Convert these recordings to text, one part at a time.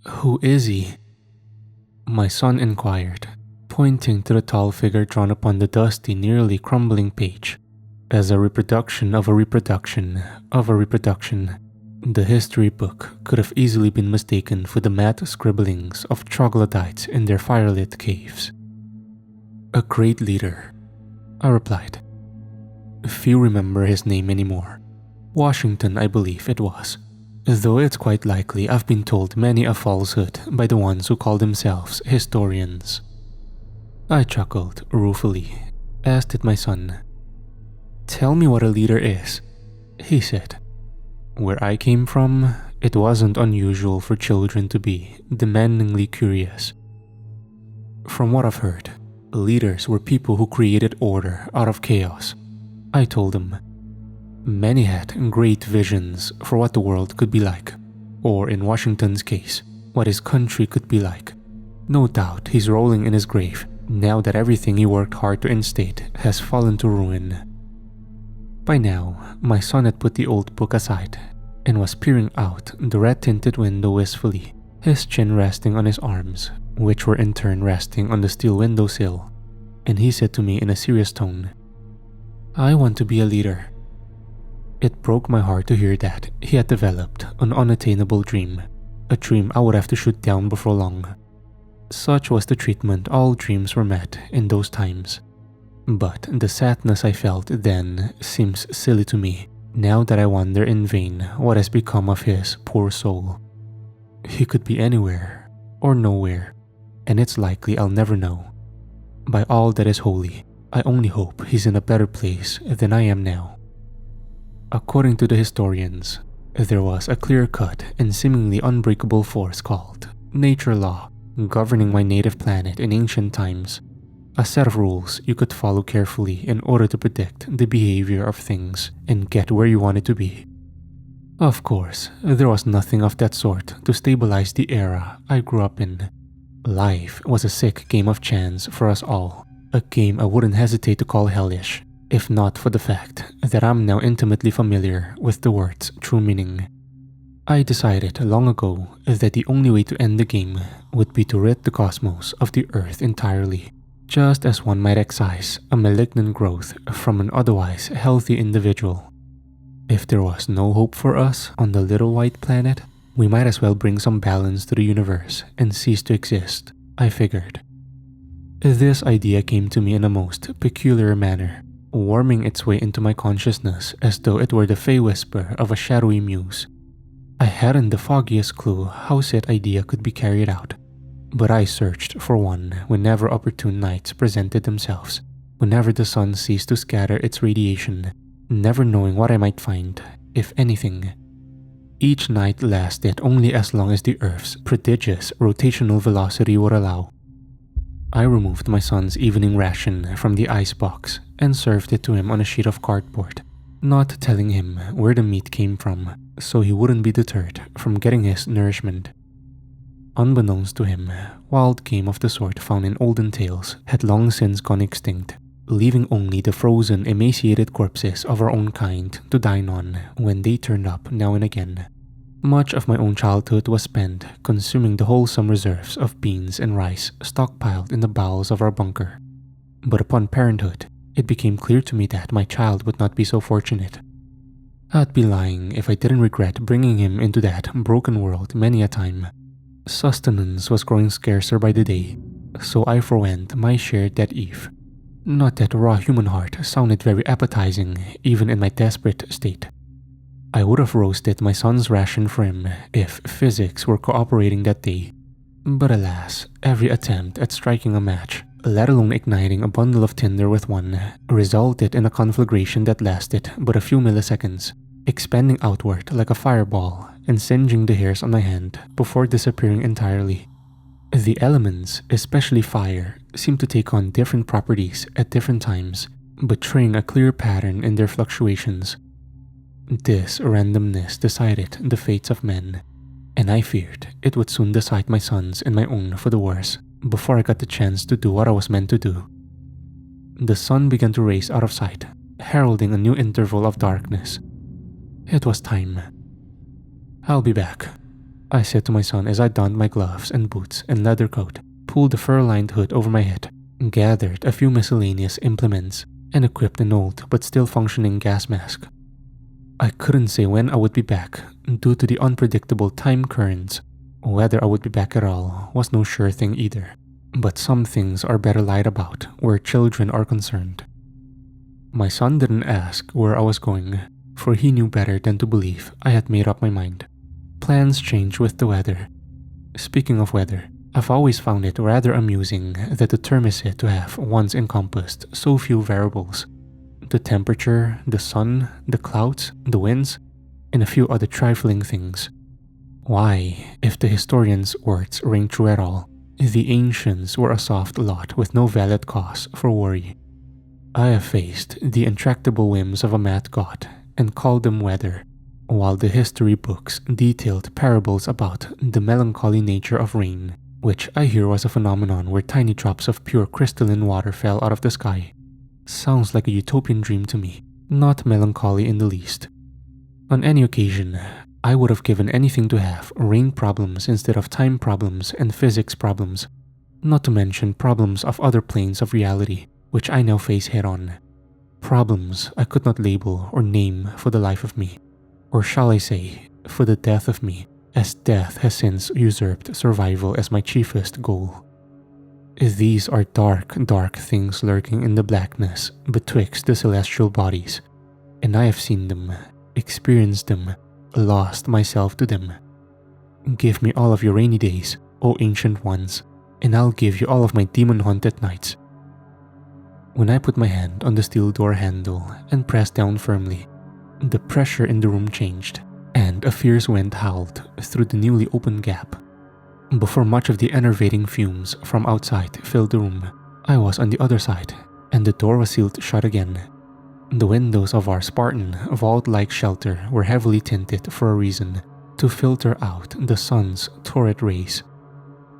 Who is he? My son inquired, pointing to the tall figure drawn upon the dusty, nearly crumbling page. As a reproduction of a reproduction of a reproduction, the history book could have easily been mistaken for the mad scribblings of troglodytes in their firelit caves. A great leader, I replied. Few remember his name anymore. Washington, I believe it was, though it's quite likely I've been told many a falsehood by the ones who call themselves historians. I chuckled ruefully, as did my son. Tell me what a leader is, he said. Where I came from, it wasn't unusual for children to be demandingly curious. From what I've heard, leaders were people who created order out of chaos, I told him. Many had great visions for what the world could be like, or in Washington's case, what his country could be like. No doubt he's rolling in his grave now that everything he worked hard to instate has fallen to ruin. By now, my son had put the old book aside and was peering out the red-tinted window wistfully, his chin resting on his arms, which were in turn resting on the steel windowsill, and he said to me in a serious tone, I want to be a leader. It broke my heart to hear that he had developed an unattainable dream, a dream I would have to shoot down before long. Such was the treatment all dreams were met in those times. But the sadness I felt then seems silly to me, now that I wonder in vain what has become of his poor soul. He could be anywhere or nowhere, and it's likely I'll never know. By all that is holy, I only hope he's in a better place than I am now. According to the historians, there was a clear-cut and seemingly unbreakable force called nature law governing my native planet in ancient times. A set of rules you could follow carefully in order to predict the behavior of things and get where you wanted to be. Of course, there was nothing of that sort to stabilize the era I grew up in. Life was a sick game of chance for us all, a game I wouldn't hesitate to call hellish, if not for the fact that I'm now intimately familiar with the word's true meaning. I decided long ago that the only way to end the game would be to rid the cosmos of the Earth entirely, just as one might excise a malignant growth from an otherwise healthy individual. If there was no hope for us on the little white planet, we might as well bring some balance to the universe and cease to exist, I figured. This idea came to me in a most peculiar manner, worming its way into my consciousness as though it were the fey whisper of a shadowy muse. I hadn't the foggiest clue how said idea could be carried out, but I searched for one whenever opportune nights presented themselves, whenever the sun ceased to scatter its radiation, never knowing what I might find, if anything. Each night lasted only as long as the Earth's prodigious rotational velocity would allow. I removed my son's evening ration from the icebox and served it to him on a sheet of cardboard, not telling him where the meat came from, so he wouldn't be deterred from getting his nourishment. Unbeknownst to him, wild game of the sort found in olden tales had long since gone extinct, leaving only the frozen, emaciated corpses of our own kind to dine on when they turned up now and again. Much of my own childhood was spent consuming the wholesome reserves of beans and rice stockpiled in the bowels of our bunker. But upon parenthood, it became clear to me that my child would not be so fortunate. I'd be lying if I didn't regret bringing him into that broken world many a time. Sustenance was growing scarcer by the day, so I forwent my share that eve. Not that raw human heart sounded very appetizing even in my desperate state. I would have roasted my son's ration for him if physics were cooperating that day. But alas, every attempt at striking a match, let alone igniting a bundle of tinder with one, resulted in a conflagration that lasted but a few milliseconds, expanding outward like a fireball and singeing the hairs on my hand before disappearing entirely. The elements, especially fire, seem to take on different properties at different times, betraying a clear pattern in their fluctuations. This randomness decided the fates of men, and I feared it would soon decide my son's and my own for the worse before I got the chance to do what I was meant to do. The sun began to race out of sight, heralding a new interval of darkness. It was time. I'll be back, I said to my son as I donned my gloves and boots and leather coat, pulled the fur-lined hood over my head, gathered a few miscellaneous implements, and equipped an old but still functioning gas mask. I couldn't say when I would be back due to the unpredictable time currents. Whether I would be back at all was no sure thing either, but some things are better lied about where children are concerned. My son didn't ask where I was going, for he knew better than to believe I had made up my mind. Plans change with the weather. Speaking of weather, I've always found it rather amusing that the term is said to have once encompassed so few variables. The temperature, the sun, the clouds, the winds, and a few other trifling things. Why, if the historians' words ring true at all, the ancients were a soft lot with no valid cause for worry. I have faced the intractable whims of a mad god and called them weather, while the history books detailed parables about the melancholy nature of rain, which I hear was a phenomenon where tiny drops of pure crystalline water fell out of the sky. Sounds like a utopian dream to me, not melancholy in the least. On any occasion, I would have given anything to have rain problems instead of time problems and physics problems, not to mention problems of other planes of reality, which I now face head-on. Problems I could not label or name for the life of me, or shall I say, for the death of me, as death has since usurped survival as my chiefest goal. These are dark, dark things lurking in the blackness betwixt the celestial bodies, and I have seen them, experienced them, lost myself to them. Give me all of your rainy days, O ancient ones, and I'll give you all of my demon-haunted nights. When I put my hand on the steel door handle and pressed down firmly, the pressure in the room changed, and a fierce wind howled through the newly opened gap. Before much of the enervating fumes from outside filled the room, I was on the other side, and the door was sealed shut again. The windows of our Spartan, vault-like shelter were heavily tinted for a reason, to filter out the sun's torrid rays.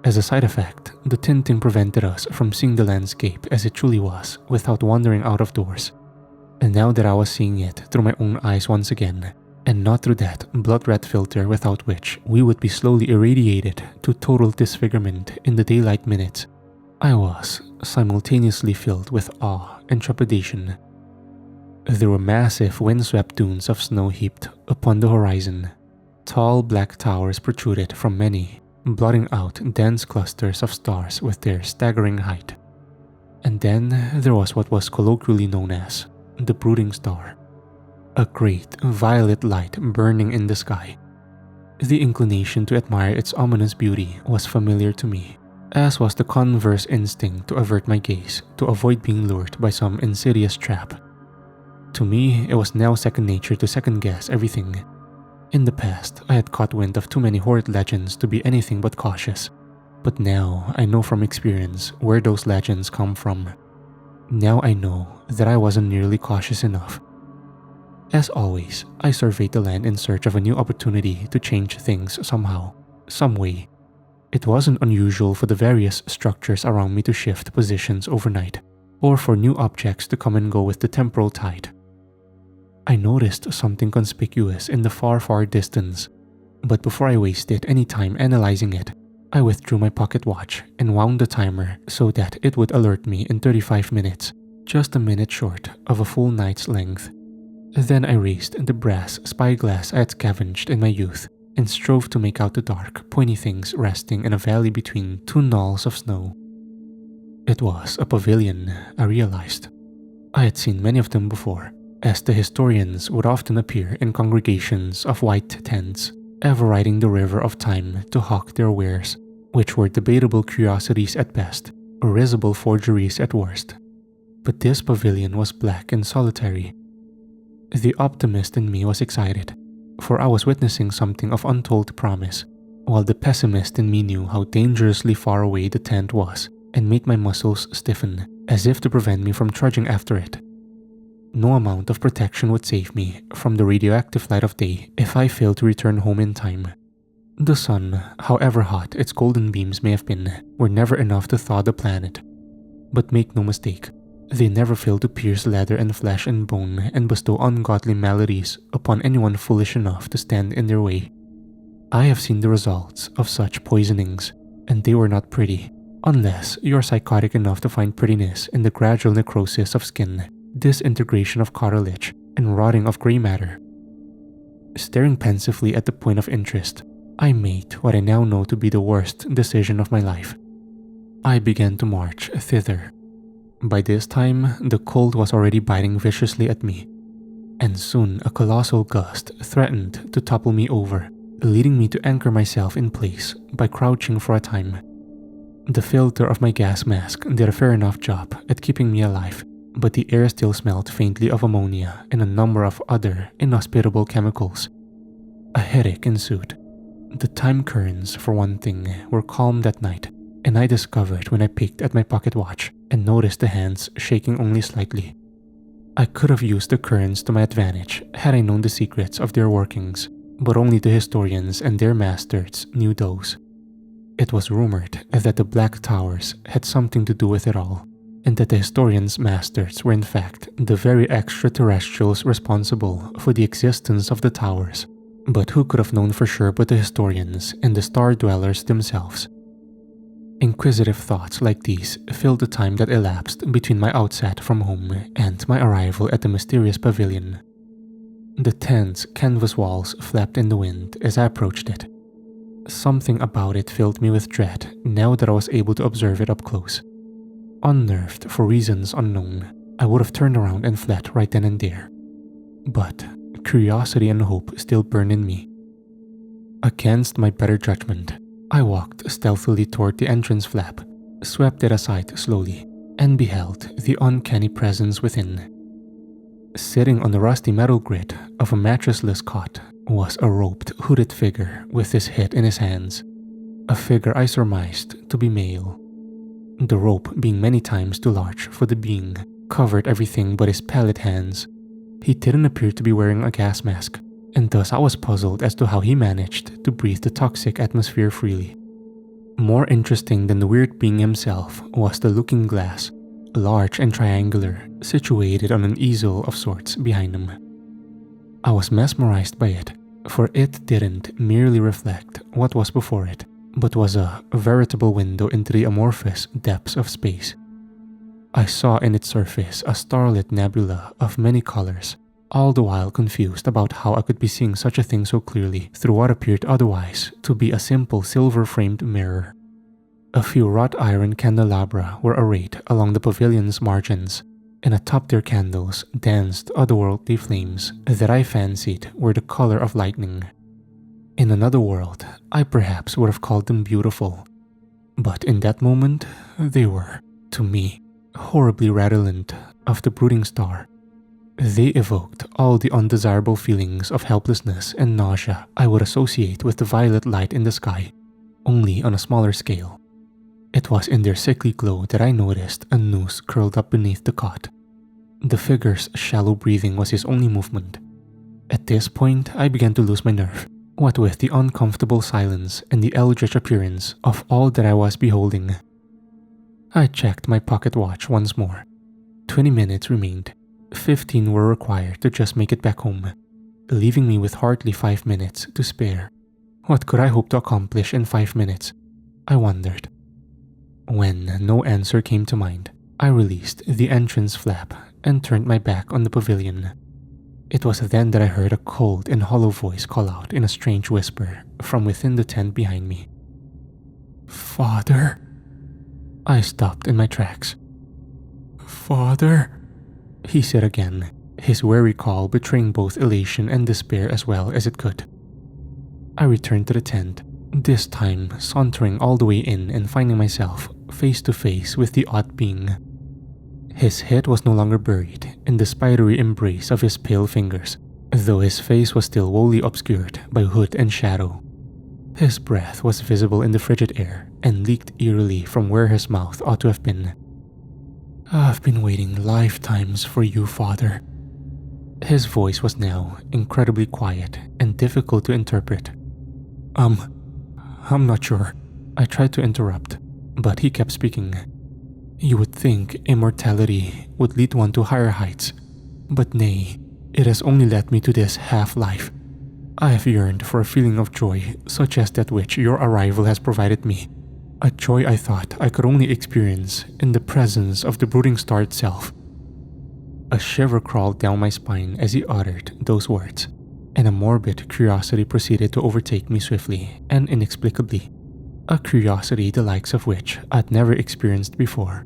As a side effect, the tinting prevented us from seeing the landscape as it truly was without wandering out of doors. And now that I was seeing it through my own eyes once again, and not through that blood-red filter without which we would be slowly irradiated to total disfigurement in the daylight minutes, I was simultaneously filled with awe and trepidation. There were massive windswept dunes of snow heaped upon the horizon. Tall black towers protruded from many, blotting out dense clusters of stars with their staggering height. And then there was what was colloquially known as the brooding star, a great violet light burning in the sky. The inclination to admire its ominous beauty was familiar to me, as was the converse instinct to avert my gaze to avoid being lured by some insidious trap. To me, it was now second nature to second-guess everything. In the past, I had caught wind of too many horrid legends to be anything but cautious, but now I know from experience where those legends come from. Now I know that I wasn't nearly cautious enough. As always, I surveyed the land in search of a new opportunity to change things somehow, some way. It wasn't unusual for the various structures around me to shift positions overnight, or for new objects to come and go with the temporal tide. I noticed something conspicuous in the far, far distance, but before I wasted any time analyzing it, I withdrew my pocket watch and wound the timer so that it would alert me in 35 minutes, just a minute short of a full night's length. Then I raised the brass spyglass I had scavenged in my youth and strove to make out the dark, pointy things resting in a valley between two knolls of snow. It was a pavilion, I realized. I had seen many of them before, as the historians would often appear in congregations of white tents, ever riding the river of time to hawk their wares, which were debatable curiosities at best, or risible forgeries at worst. But this pavilion was black and solitary. The optimist in me was excited, for I was witnessing something of untold promise, while the pessimist in me knew how dangerously far away the tent was and made my muscles stiffen, as if to prevent me from trudging after it. No amount of protection would save me from the radioactive light of day if I failed to return home in time. The sun, however hot its golden beams may have been, were never enough to thaw the planet. But make no mistake, they never failed to pierce leather and flesh and bone and bestow ungodly maladies upon anyone foolish enough to stand in their way. I have seen the results of such poisonings, and they were not pretty, unless you're psychotic enough to find prettiness in the gradual necrosis of skin, disintegration of cartilage, and rotting of gray matter. Staring pensively at the point of interest, I made what I now know to be the worst decision of my life. I began to march thither. By this time, the cold was already biting viciously at me, and soon a colossal gust threatened to topple me over, leading me to anchor myself in place by crouching for a time. The filter of my gas mask did a fair enough job at keeping me alive, but the air still smelled faintly of ammonia and a number of other inhospitable chemicals. A headache ensued. The time currents, for one thing, were calm that night, and I discovered when I peeked at my pocket watch and noticed the hands shaking only slightly. I could have used the currents to my advantage had I known the secrets of their workings, but only the historians and their masters knew those. It was rumored that the Black Towers had something to do with it all, and that the historians' masters were in fact the very extraterrestrials responsible for the existence of the towers. But who could have known for sure but the historians and the Star Dwellers themselves? Inquisitive thoughts like these filled the time that elapsed between my outset from home and my arrival at the mysterious pavilion. The tent's canvas walls flapped in the wind as I approached it. Something about it filled me with dread now that I was able to observe it up close. Unnerved for reasons unknown, I would have turned around and fled right then and there. But curiosity and hope still burned in me. Against my better judgment, I walked stealthily toward the entrance flap, swept it aside slowly, and beheld the uncanny presence within. Sitting on the rusty metal grid of a mattressless cot was a roped, hooded figure with his head in his hands, a figure I surmised to be male. The rope, being many times too large for the being, covered everything but his pallid hands. He didn't appear to be wearing a gas mask, and thus I was puzzled as to how he managed to breathe the toxic atmosphere freely. More interesting than the weird being himself was the looking glass, large and triangular, situated on an easel of sorts behind him. I was mesmerized by it, for it didn't merely reflect what was before it, but was a veritable window into the amorphous depths of space. I saw in its surface a starlit nebula of many colors, all the while confused about how I could be seeing such a thing so clearly through what appeared otherwise to be a simple silver-framed mirror. A few wrought iron candelabra were arrayed along the pavilion's margins, and atop their candles danced otherworldly flames that I fancied were the color of lightning. In another world, I perhaps would have called them beautiful, but in that moment, they were, to me, horribly redolent of the brooding star. They evoked all the undesirable feelings of helplessness and nausea I would associate with the violet light in the sky, only on a smaller scale. It was in their sickly glow that I noticed a noose curled up beneath the cot. The figure's shallow breathing was his only movement. At this point, I began to lose my nerve, what with the uncomfortable silence and the eldritch appearance of all that I was beholding. I checked my pocket watch once more. 20 minutes remained. 15 were required to just make it back home, leaving me with hardly 5 minutes to spare. What could I hope to accomplish in 5 minutes? I wondered. When no answer came to mind, I released the entrance flap and turned my back on the pavilion. It was then that I heard a cold and hollow voice call out in a strange whisper from within the tent behind me. "Father?" I stopped in my tracks. "Father?" he said again, his weary call betraying both elation and despair as well as it could. I returned to the tent, this time sauntering all the way in and finding myself face to face with the odd being. His head was no longer buried in the spidery embrace of his pale fingers, though his face was still wholly obscured by hood and shadow. His breath was visible in the frigid air and leaked eerily from where his mouth ought to have been. "I've been waiting lifetimes for you, Father." His voice was now incredibly quiet and difficult to interpret. I'm not sure." I tried to interrupt, but he kept speaking. "You would think immortality would lead one to higher heights, but nay, it has only led me to this half-life. I have yearned for a feeling of joy such as that which your arrival has provided me. A joy I thought I could only experience in the presence of the brooding star itself. A shiver crawled down my spine as he uttered those words, and a morbid curiosity proceeded to overtake me swiftly and inexplicably. A curiosity the likes of which I'd never experienced before.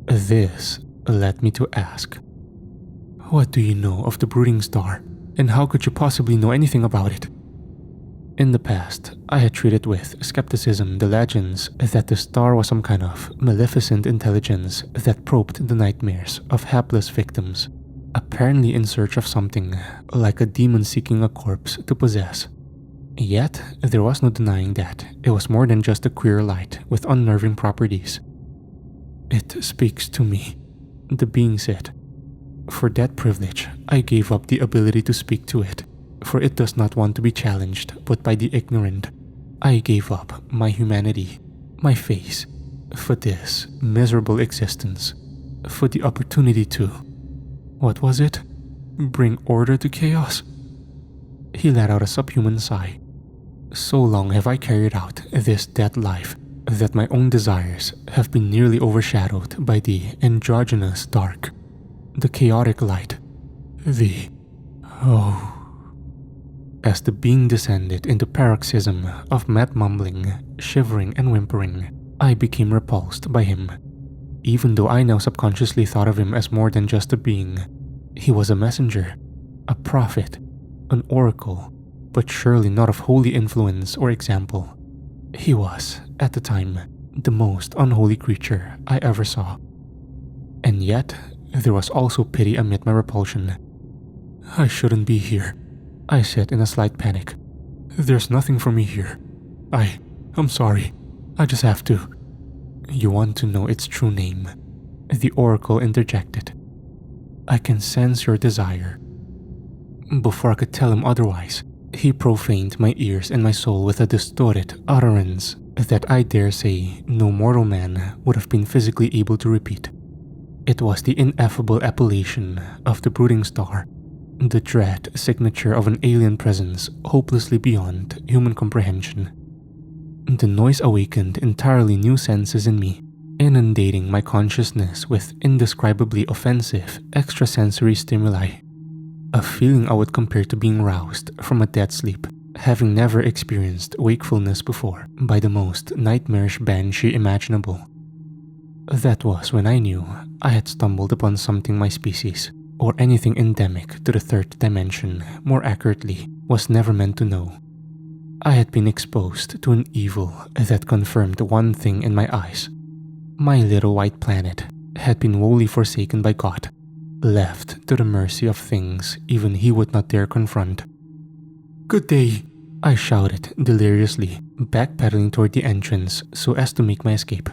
This led me to ask, what do you know of the brooding star, and how could you possibly know anything about it? In the past, I had treated with skepticism the legends that the star was some kind of maleficent intelligence that probed the nightmares of hapless victims, apparently in search of something like a demon seeking a corpse to possess. Yet, there was no denying that it was more than just a queer light with unnerving properties. It speaks to me, the being said. For that privilege, I gave up the ability to speak to it, for it does not want to be challenged but by the ignorant. I gave up my humanity, my face, for this miserable existence, for the opportunity to, what was it? Bring order to chaos? He let out a subhuman sigh. So long have I carried out this dead life that my own desires have been nearly overshadowed by the androgynous dark, the chaotic light, As the being descended into paroxysm of mad mumbling, shivering and whimpering, I became repulsed by him. Even though I now subconsciously thought of him as more than just a being, he was a messenger, a prophet, an oracle, but surely not of holy influence or example. He was, at the time, the most unholy creature I ever saw. And yet, there was also pity amid my repulsion. I shouldn't be here, I said in a slight panic. There's nothing for me here. I'm sorry. I just have to. You want to know its true name? The oracle interjected. I can sense your desire. Before I could tell him otherwise, he profaned my ears and my soul with a distorted utterance that I dare say no mortal man would have been physically able to repeat. It was the ineffable appellation of the brooding star, the dread signature of an alien presence hopelessly beyond human comprehension. The noise awakened entirely new senses in me, inundating my consciousness with indescribably offensive extrasensory stimuli. A feeling I would compare to being roused from a dead sleep, having never experienced wakefulness before by the most nightmarish banshee imaginable. That was when I knew I had stumbled upon something my species, or anything endemic to the third dimension, more accurately, was never meant to know. I had been exposed to an evil that confirmed one thing in my eyes. My little white planet had been wholly forsaken by God, left to the mercy of things even he would not dare confront. "Good day," I shouted deliriously, backpedaling toward the entrance so as to make my escape.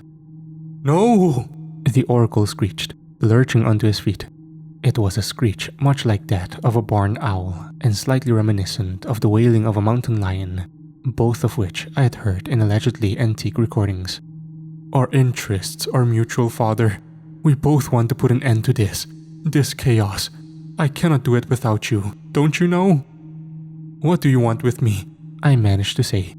"No!" the oracle screeched, lurching onto his feet. It was a screech much like that of a barn owl and slightly reminiscent of the wailing of a mountain lion, both of which I had heard in allegedly antique recordings. "Our interests are mutual, Father. We both want to put an end to this chaos. I cannot do it without you, don't you know?" "What do you want with me?" I managed to say.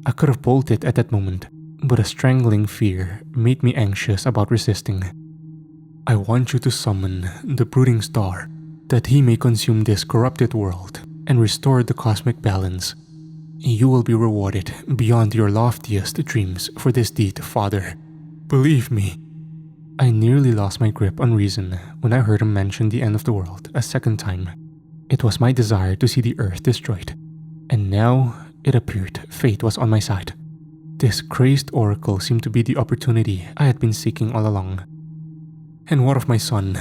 I could have bolted at that moment, but a strangling fear made me anxious about resisting. "I want you to summon the brooding star, that he may consume this corrupted world and restore the cosmic balance. You will be rewarded beyond your loftiest dreams for this deed, Father. Believe me." I nearly lost my grip on reason when I heard him mention the end of the world a second time. It was my desire to see the earth destroyed, and now it appeared fate was on my side. This crazed oracle seemed to be the opportunity I had been seeking all along. "And what of my son?"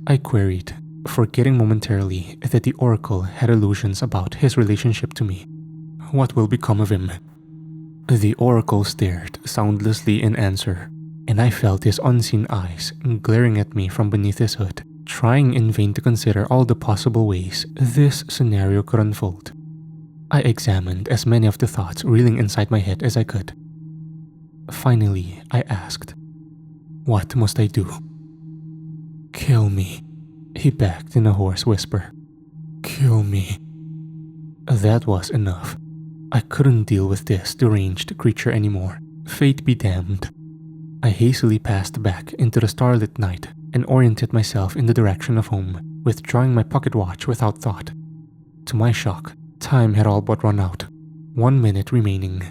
I queried, forgetting momentarily that the oracle had illusions about his relationship to me. "What will become of him?" The oracle stared soundlessly in answer, and I felt his unseen eyes glaring at me from beneath his hood, trying in vain to consider all the possible ways this scenario could unfold. I examined as many of the thoughts reeling inside my head as I could. Finally, I asked, "What must I do?" "Kill me," he begged in a hoarse whisper. "Kill me." That was enough. I couldn't deal with this deranged creature anymore. Fate be damned. I hastily passed back into the starlit night and oriented myself in the direction of home, withdrawing my pocket watch without thought. To my shock, time had all but run out. 1 minute remaining.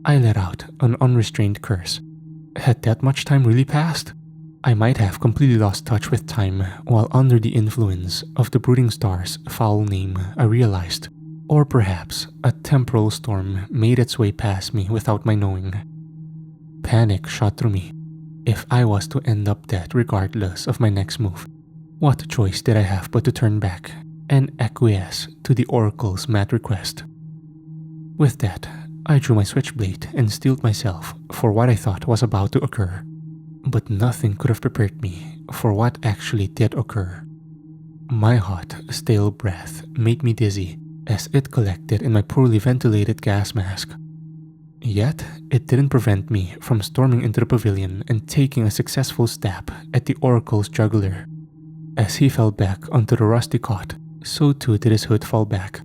I let out an unrestrained curse. Had that much time really passed? I might have completely lost touch with time while under the influence of the brooding star's foul name, I realized. Or perhaps a temporal storm made its way past me without my knowing. Panic shot through me. If I was to end up dead regardless of my next move, what choice did I have but to turn back and acquiesce to the Oracle's mad request? With that, I drew my switchblade and steeled myself for what I thought was about to occur. But nothing could have prepared me for what actually did occur. My hot, stale breath made me dizzy as it collected in my poorly ventilated gas mask. Yet, it didn't prevent me from storming into the pavilion and taking a successful stab at the Oracle's jugular. As he fell back onto the rusty cot, so too did his hood fall back.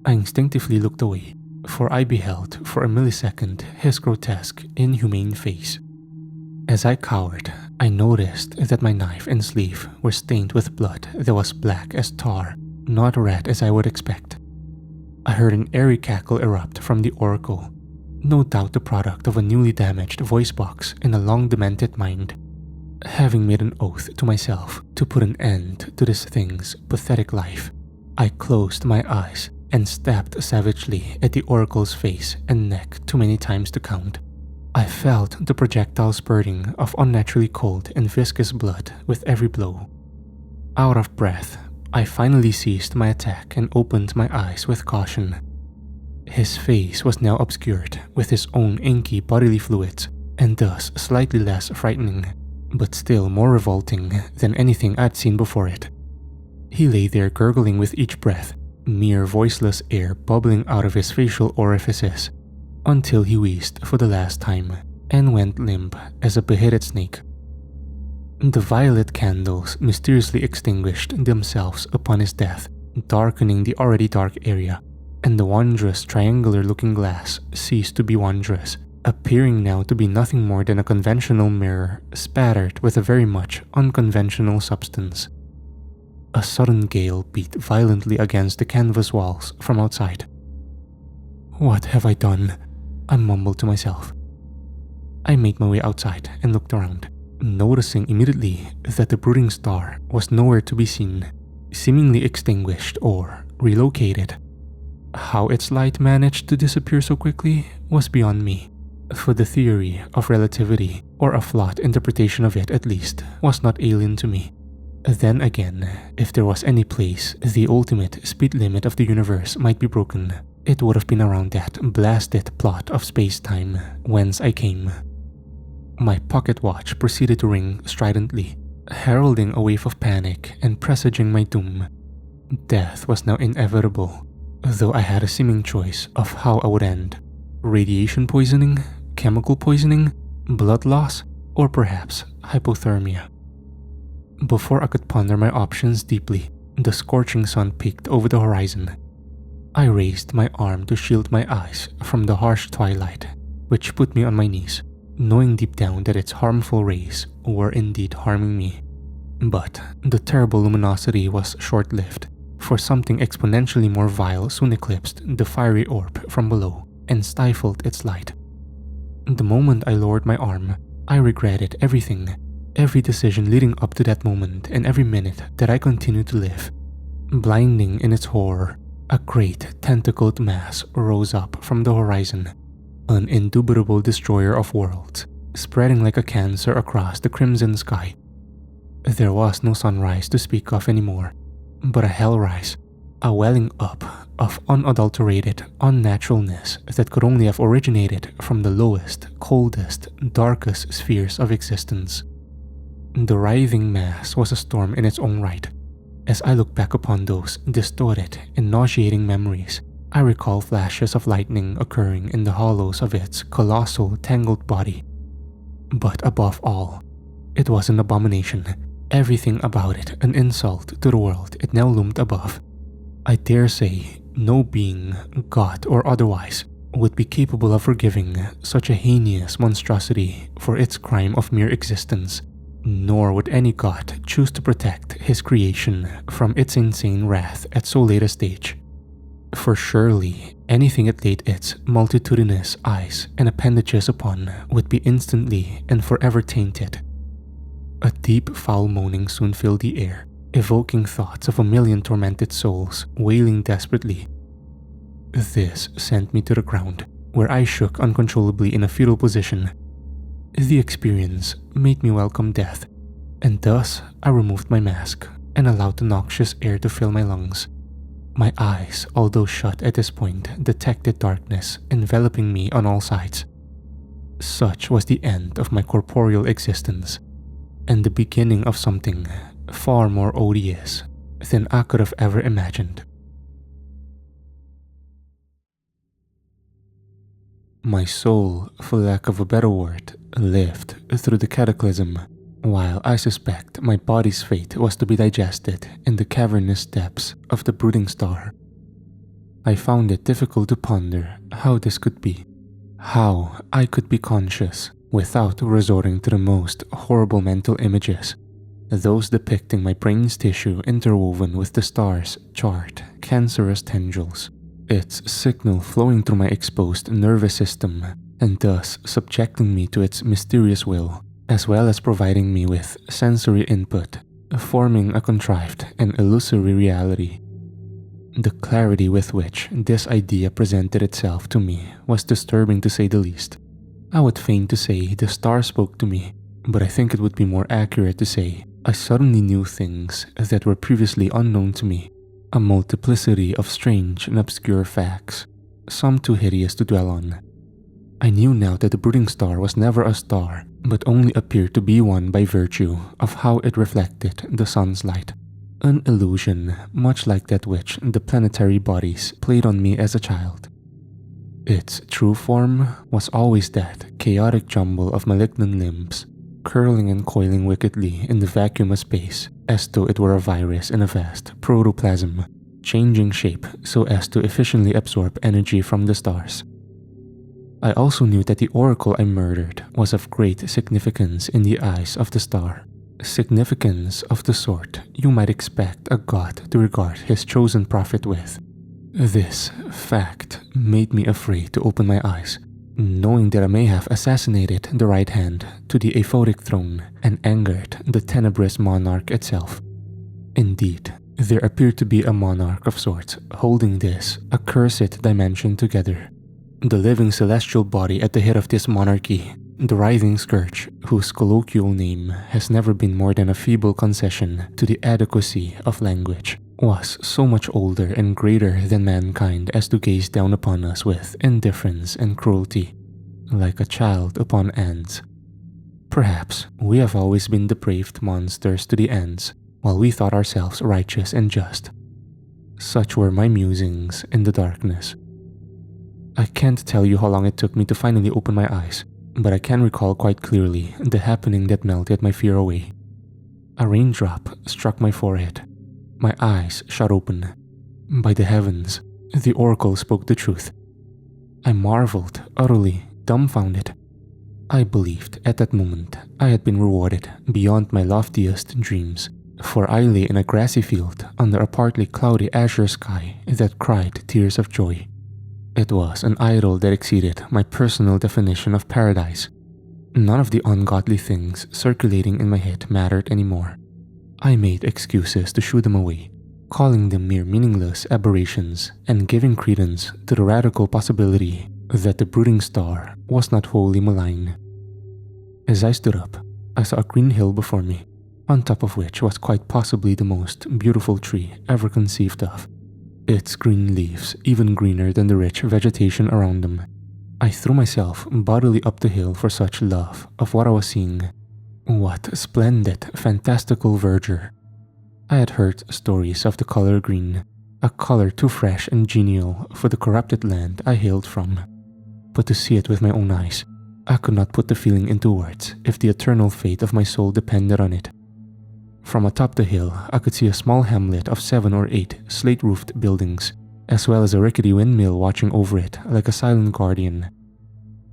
I instinctively looked away, for I beheld for a millisecond his grotesque, inhumane face. As I cowered, I noticed that my knife and sleeve were stained with blood that was black as tar, not red as I would expect. I heard an airy cackle erupt from the Oracle, no doubt the product of a newly damaged voice box and a long demented mind. Having made an oath to myself to put an end to this thing's pathetic life, I closed my eyes and stabbed savagely at the Oracle's face and neck too many times to count. I felt the projectile spurting of unnaturally cold and viscous blood with every blow. Out of breath, I finally ceased my attack and opened my eyes with caution. His face was now obscured with his own inky bodily fluids, and thus slightly less frightening, but still more revolting than anything I'd seen before it. He lay there gurgling with each breath, mere voiceless air bubbling out of his facial orifices, until he wheezed for the last time and went limp as a beheaded snake. The violet candles mysteriously extinguished themselves upon his death, darkening the already dark area, and the wondrous triangular-looking glass ceased to be wondrous, appearing now to be nothing more than a conventional mirror spattered with a very much unconventional substance. A sudden gale beat violently against the canvas walls from outside. "What have I done?" I mumbled to myself. I made my way outside and looked around, noticing immediately that the brooding star was nowhere to be seen, seemingly extinguished or relocated. How its light managed to disappear so quickly was beyond me, for the theory of relativity, or a flawed interpretation of it at least, was not alien to me. Then again, if there was any place the ultimate speed limit of the universe might be broken, it would have been around that blasted plot of space-time whence I came. My pocket watch proceeded to ring stridently, heralding a wave of panic and presaging my doom. Death was now inevitable, though I had a seeming choice of how I would end. Radiation poisoning, chemical poisoning, blood loss, or perhaps hypothermia. Before I could ponder my options deeply, the scorching sun peeked over the horizon. I raised my arm to shield my eyes from the harsh twilight, which put me on my knees, knowing deep down that its harmful rays were indeed harming me. But the terrible luminosity was short-lived, for something exponentially more vile soon eclipsed the fiery orb from below and stifled its light. The moment I lowered my arm, I regretted everything, every decision leading up to that moment and every minute that I continued to live. Blinding in its horror, a great tentacled mass rose up from the horizon, an indubitable destroyer of worlds, spreading like a cancer across the crimson sky. There was no sunrise to speak of anymore, but a hellrise, a welling up of unadulterated unnaturalness that could only have originated from the lowest, coldest, darkest spheres of existence. The writhing mass was a storm in its own right. As I look back upon those distorted and nauseating memories, I recall flashes of lightning occurring in the hollows of its colossal, tangled body. But above all, it was an abomination, everything about it an insult to the world it now loomed above. I dare say No being, god or otherwise, would be capable of forgiving such a heinous monstrosity for its crime of mere existence, nor would any god choose to protect his creation from its insane wrath at so late a stage. For surely, anything it laid its multitudinous eyes and appendages upon would be instantly and forever tainted. A deep foul moaning soon filled the air, evoking thoughts of a million tormented souls wailing desperately. This sent me to the ground, where I shook uncontrollably in a fetal position. The experience made me welcome death, and thus I removed my mask and allowed the noxious air to fill my lungs. My eyes, although shut at this point, detected darkness enveloping me on all sides. Such was the end of my corporeal existence, and the beginning of something far more odious than I could have ever imagined. My soul, for lack of a better word, lived through the cataclysm, while I suspect my body's fate was to be digested in the cavernous depths of the brooding star. I found it difficult to ponder how this could be, how I could be conscious without resorting to the most horrible mental images, those depicting my brain's tissue interwoven with the star's charred, cancerous tendrils, its signal flowing through my exposed nervous system, and thus subjecting me to its mysterious will, as well as providing me with sensory input, forming a contrived and illusory reality. The clarity with which this idea presented itself to me was disturbing to say the least. I would feign to say the star spoke to me, but I think it would be more accurate to say I suddenly knew things that were previously unknown to me, a multiplicity of strange and obscure facts, some too hideous to dwell on. I knew now that the brooding star was never a star, but only appeared to be one by virtue of how it reflected the sun's light, an illusion much like that which the planetary bodies played on me as a child. Its true form was always that chaotic jumble of malignant limbs, curling and coiling wickedly in the vacuum of space as though it were a virus in a vast protoplasm, changing shape so as to efficiently absorb energy from the stars. I also knew that the oracle I murdered was of great significance in the eyes of the star, significance of the sort you might expect a god to regard his chosen prophet with. This fact made me afraid to open my eyes, knowing that I may have assassinated the right hand to the aphotic throne and angered the tenebrous monarch itself. Indeed, there appeared to be a monarch of sorts holding this accursed dimension together. The living celestial body at the head of this monarchy, the writhing scourge whose colloquial name has never been more than a feeble concession to the adequacy of language, was so much older and greater than mankind as to gaze down upon us with indifference and cruelty, like a child upon ants. Perhaps we have always been depraved monsters to the ants, while we thought ourselves righteous and just. Such were my musings in the darkness. I can't tell you how long it took me to finally open my eyes, but I can recall quite clearly the happening that melted my fear away. A raindrop struck my forehead. My eyes shot open. By the heavens, the oracle spoke the truth. I marveled, utterly dumbfounded. I believed at that moment I had been rewarded beyond my loftiest dreams, for I lay in a grassy field under a partly cloudy azure sky that cried tears of joy. It was an idyll that exceeded my personal definition of paradise. None of the ungodly things circulating in my head mattered anymore. I made excuses to shoo them away, calling them mere meaningless aberrations and giving credence to the radical possibility that the brooding star was not wholly malign. As I stood up, I saw a green hill before me, on top of which was quite possibly the most beautiful tree ever conceived of, its green leaves even greener than the rich vegetation around them. I threw myself bodily up the hill for such love of what I was seeing. What splendid, fantastical verdure. I had heard stories of the color green, a color too fresh and genial for the corrupted land I hailed from. But to see it with my own eyes, I could not put the feeling into words if the eternal fate of my soul depended on it. From atop the hill, I could see a small hamlet of 7 or 8 slate-roofed buildings, as well as a rickety windmill watching over it like a silent guardian.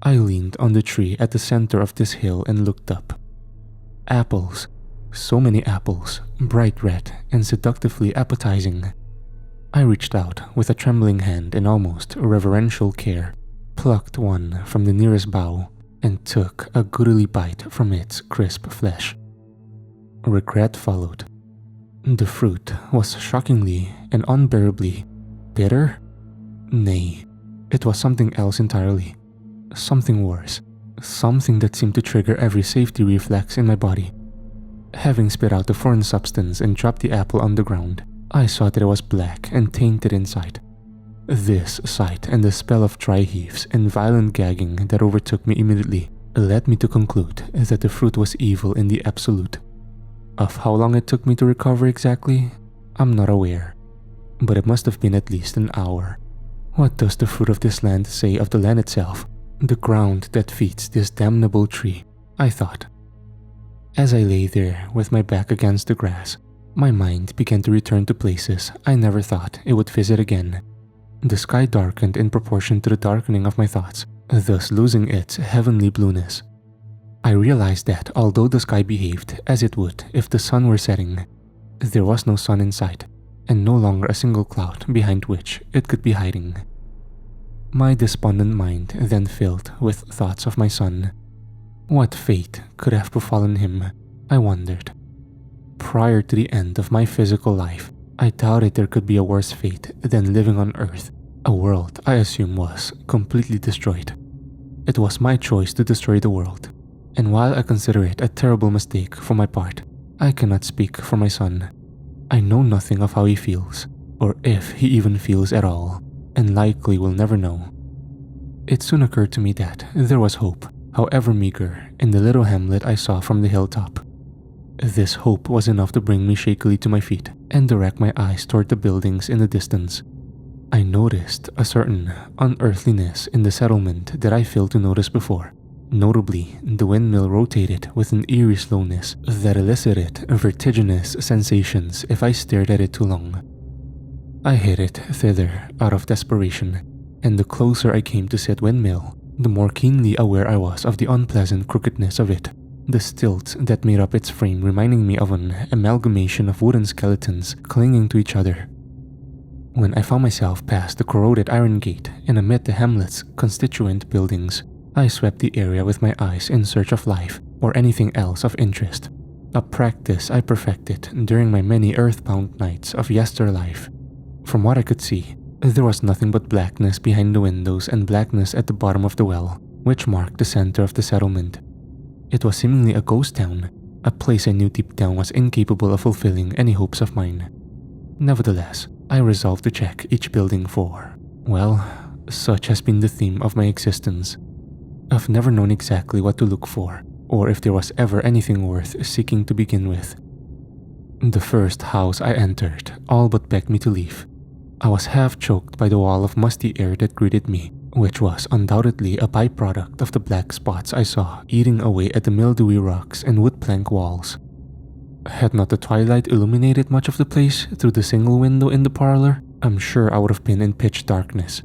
I leaned on the tree at the center of this hill and looked up. Apples. So many apples, bright red and seductively appetizing. I reached out with a trembling hand and almost reverential care, plucked one from the nearest bough, and took a goodly bite from its crisp flesh. Regret followed. The fruit was shockingly and unbearably bitter? Nay, it was something else entirely. Something worse. Something that seemed to trigger every safety reflex in my body. Having spit out the foreign substance and dropped the apple on the ground, I saw that it was black and tainted inside. This sight and the spell of dry heaves and violent gagging that overtook me immediately led me to conclude that the fruit was evil in the absolute. Of how long it took me to recover exactly, I'm not aware, but it must have been at least an hour. What does the fruit of this land say of the land itself, the ground that feeds this damnable tree? I thought. As I lay there with my back against the grass, my mind began to return to places I never thought it would visit again. The sky darkened in proportion to the darkening of my thoughts, thus losing its heavenly blueness. I realized that although the sky behaved as it would if the sun were setting, there was no sun in sight, and no longer a single cloud behind which it could be hiding. My despondent mind then filled with thoughts of my son. What fate could have befallen him, I wondered. Prior to the end of my physical life, I doubted there could be a worse fate than living on Earth, a world I assume was completely destroyed. It was my choice to destroy the world, and while I consider it a terrible mistake for my part, I cannot speak for my son. I know nothing of how he feels, or if he even feels at all, and likely will never know. It soon occurred to me that there was hope, however meager, in the little hamlet I saw from the hilltop. This hope was enough to bring me shakily to my feet and direct my eyes toward the buildings in the distance. I noticed a certain unearthliness in the settlement that I failed to notice before. Notably, the windmill rotated with an eerie slowness that elicited vertiginous sensations if I stared at it too long. I hid it thither out of desperation, and the closer I came to said windmill, the more keenly aware I was of the unpleasant crookedness of it, the stilts that made up its frame reminding me of an amalgamation of wooden skeletons clinging to each other. When I found myself past the corroded iron gate and amid the hamlet's constituent buildings, I swept the area with my eyes in search of life or anything else of interest, a practice I perfected during my many earthbound nights of yesterlife. From what I could see, there was nothing but blackness behind the windows and blackness at the bottom of the well, which marked the center of the settlement. It was seemingly a ghost town, a place I knew deep down was incapable of fulfilling any hopes of mine. Nevertheless, I resolved to check each building for, well, such has been the theme of my existence. I've never known exactly what to look for, or if there was ever anything worth seeking to begin with. The first house I entered all but begged me to leave. I was half choked by the wall of musty air that greeted me, which was undoubtedly a byproduct of the black spots I saw eating away at the mildewy rocks and wood plank walls. Had not the twilight illuminated much of the place through the single window in the parlor, I'm sure I would have been in pitch darkness,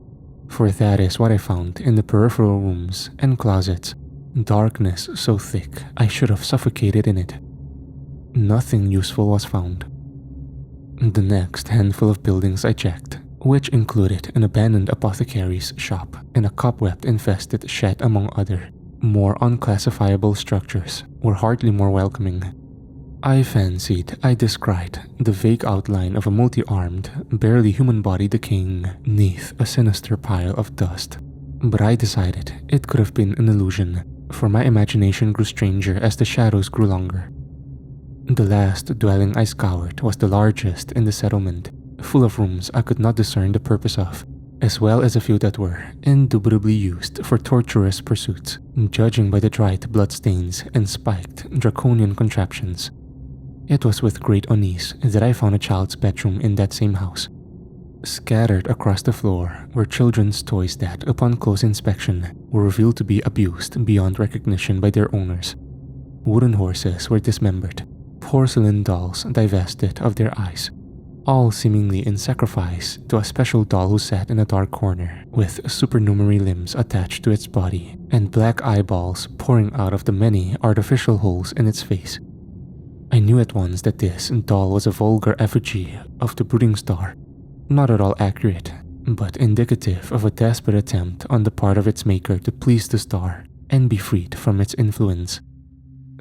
for that is what I found in the peripheral rooms and closets, darkness so thick I should have suffocated in it. Nothing useful was found. The next handful of buildings I checked, which included an abandoned apothecary's shop and a cobweb-infested shed among other, more unclassifiable structures, were hardly more welcoming. I fancied I descried the vague outline of a multi-armed, barely human body decaying neath a sinister pile of dust, but I decided it could have been an illusion, for my imagination grew stranger as the shadows grew longer. The last dwelling I scoured was the largest in the settlement, full of rooms I could not discern the purpose of, as well as a few that were indubitably used for torturous pursuits, judging by the dried bloodstains and spiked draconian contraptions. It was with great unease that I found a child's bedroom in that same house. Scattered across the floor were children's toys that, upon close inspection, were revealed to be abused beyond recognition by their owners. Wooden horses were dismembered, porcelain dolls divested of their eyes, all seemingly in sacrifice to a special doll who sat in a dark corner with supernumerary limbs attached to its body and black eyeballs pouring out of the many artificial holes in its face. I knew at once that this doll was a vulgar effigy of the brooding star, not at all accurate, but indicative of a desperate attempt on the part of its maker to please the star and be freed from its influence.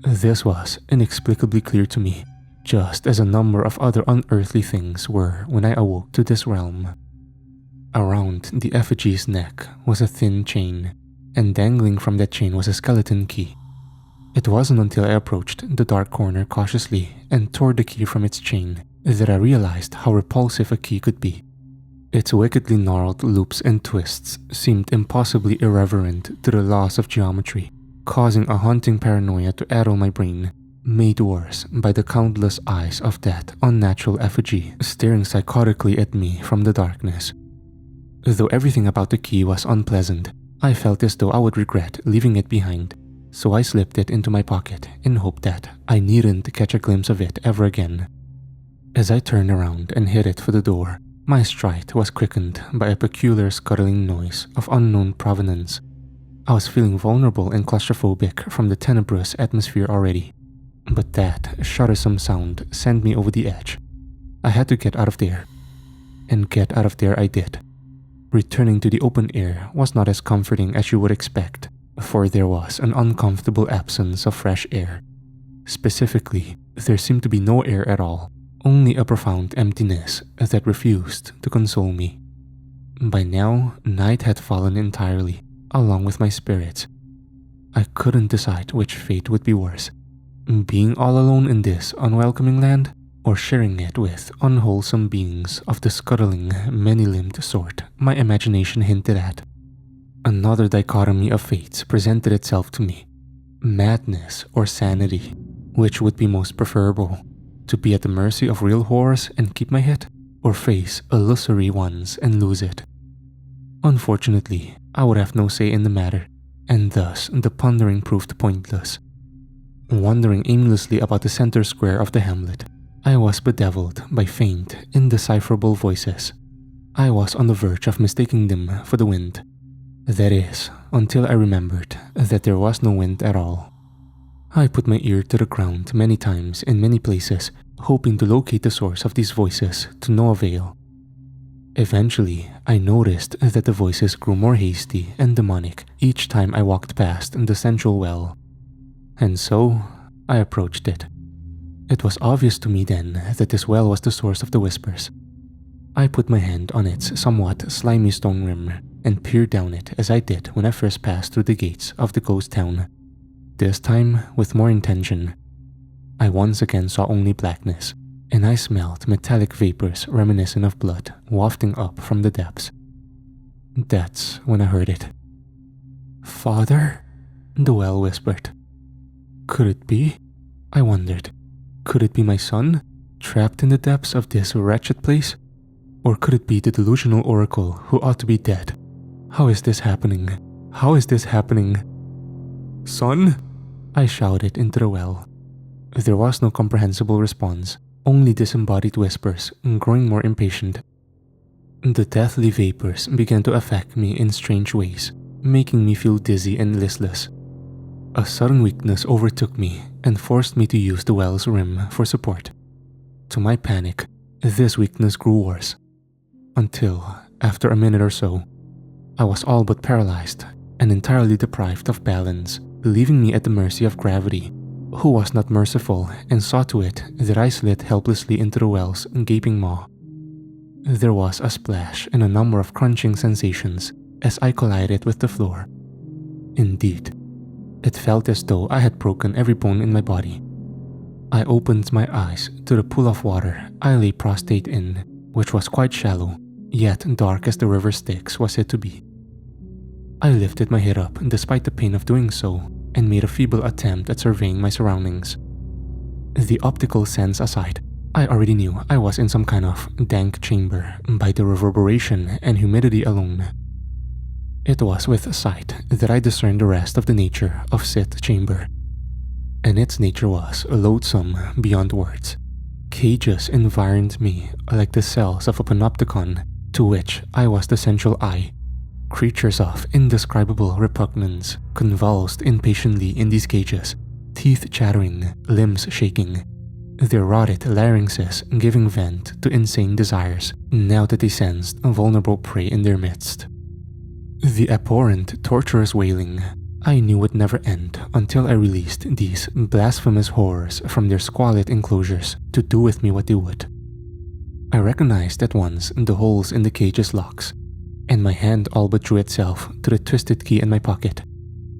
This was inexplicably clear to me, just as a number of other unearthly things were when I awoke to this realm. Around the effigy's neck was a thin chain, and dangling from that chain was a skeleton key. It wasn't until I approached the dark corner cautiously and tore the key from its chain that I realized how repulsive a key could be. Its wickedly gnarled loops and twists seemed impossibly irreverent to the laws of geometry, causing a haunting paranoia to addle my brain, made worse by the countless eyes of that unnatural effigy staring psychotically at me from the darkness. Though everything about the key was unpleasant, I felt as though I would regret leaving it behind, so I slipped it into my pocket in hope that I needn't catch a glimpse of it ever again. As I turned around and headed for the door, my stride was quickened by a peculiar scuttling noise of unknown provenance. I was feeling vulnerable and claustrophobic from the tenebrous atmosphere already, but that shuddersome sound sent me over the edge. I had to get out of there, and get out of there I did. Returning to the open air was not as comforting as you would expect, for there was an uncomfortable absence of fresh air. Specifically, there seemed to be no air at all, only a profound emptiness that refused to console me. By now, night had fallen entirely, along with my spirits. I couldn't decide which fate would be worse, being all alone in this unwelcoming land, or sharing it with unwholesome beings of the scuttling, many-limbed sort my imagination hinted at. Another dichotomy of fates presented itself to me: madness or sanity, which would be most preferable, to be at the mercy of real horrors and keep my head, or face illusory ones and lose it. Unfortunately, I would have no say in the matter, and thus the pondering proved pointless. Wandering aimlessly about the center square of the hamlet, I was bedeviled by faint, indecipherable voices. I was on the verge of mistaking them for the wind. That is, until I remembered that there was no wind at all. I put my ear to the ground many times in many places, hoping to locate the source of these voices to no avail. Eventually, I noticed that the voices grew more hasty and demonic each time I walked past the central well. And so, I approached it. It was obvious to me then that this well was the source of the whispers. I put my hand on its somewhat slimy stone rim and peered down it as I did when I first passed through the gates of the ghost town. This time, with more intention. I once again saw only blackness, and I smelled metallic vapors reminiscent of blood wafting up from the depths. That's when I heard it. "Father?" the well whispered. Could it be? I wondered. Could it be my son, trapped in the depths of this wretched place? Or could it be the delusional oracle who ought to be dead? How is this happening? How is this happening? "Son?" I shouted into the well. There was no comprehensible response, only disembodied whispers, growing more impatient. The deathly vapors began to affect me in strange ways, making me feel dizzy and listless. A sudden weakness overtook me and forced me to use the well's rim for support. To my panic, this weakness grew worse, until, after a minute or so, I was all but paralyzed and entirely deprived of balance, leaving me at the mercy of gravity, who was not merciful and saw to it that I slid helplessly into the well's gaping maw. There was a splash and a number of crunching sensations as I collided with the floor. Indeed, it felt as though I had broken every bone in my body. I opened my eyes to the pool of water I lay prostrate in, which was quite shallow, yet dark as the river Styx was said to be. I lifted my head up despite the pain of doing so, and made a feeble attempt at surveying my surroundings. The optical sense aside, I already knew I was in some kind of dank chamber by the reverberation and humidity alone. It was with sight that I discerned the rest of the nature of said chamber, and its nature was loathsome beyond words, Cages environed me like the cells of a panopticon to which I was the central eye. Creatures of indescribable repugnance convulsed impatiently in these cages, teeth chattering, limbs shaking, their rotted larynxes giving vent to insane desires now that they sensed a vulnerable prey in their midst. The abhorrent, torturous wailing I knew would never end until I released these blasphemous horrors from their squalid enclosures to do with me what they would. I recognized at once the holes in the cage's locks, and my hand all but drew itself to the twisted key in my pocket,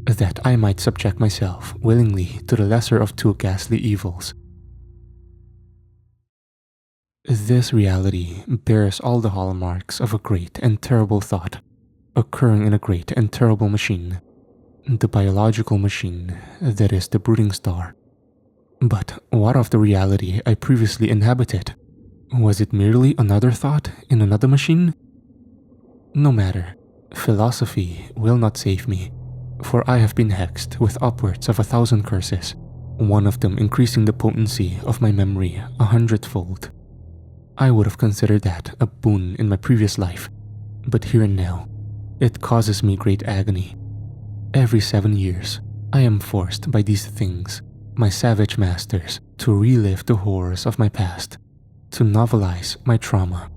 that I might subject myself willingly to the lesser of two ghastly evils. This reality bears all the hallmarks of a great and terrible thought, occurring in a great and terrible machine, the biological machine that is the brooding star. But what of the reality I previously inhabited? Was it merely another thought in another machine? No matter, philosophy will not save me, for I have been hexed with upwards of 1,000 curses, one of them increasing the potency of my memory 100-fold. I would have considered that a boon in my previous life, but here and now, it causes me great agony. Every 7 years, I am forced by these things, my savage masters, to relive the horrors of my past, to novelize my trauma,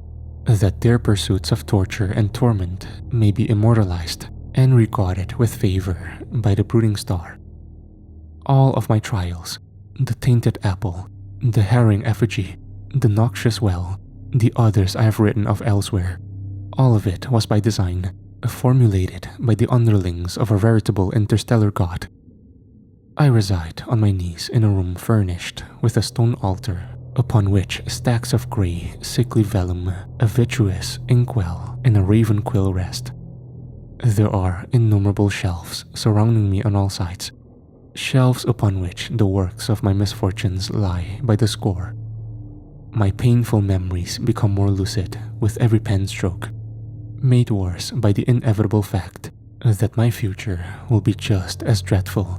that their pursuits of torture and torment may be immortalized and regarded with favor by the brooding star. All of my trials, the tainted apple, the herring effigy, the noxious well, the others I have written of elsewhere, all of it was by design, formulated by the underlings of a veritable interstellar god. I reside on my knees in a room furnished with a stone altar upon which stacks of grey, sickly vellum, a vitreous inkwell, and a raven quill rest. There are innumerable shelves surrounding me on all sides, shelves upon which the works of my misfortunes lie by the score. My painful memories become more lucid with every pen stroke, made worse by the inevitable fact that my future will be just as dreadful,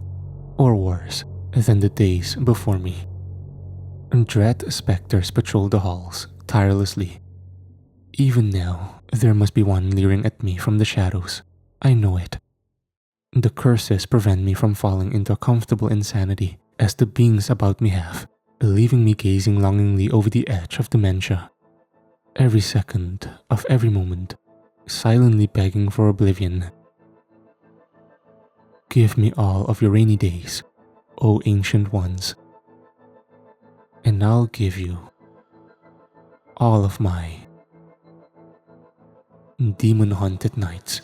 or worse, than the days before me. Dread specters patrol the halls tirelessly. Even now, there must be one leering at me from the shadows. I know it. The curses prevent me from falling into a comfortable insanity, as the beings about me have, leaving me gazing longingly over the edge of dementia. Every second of every moment, silently begging for oblivion. Give me all of your rainy days, O ancient ones, and I'll give you all of my demon-haunted nights.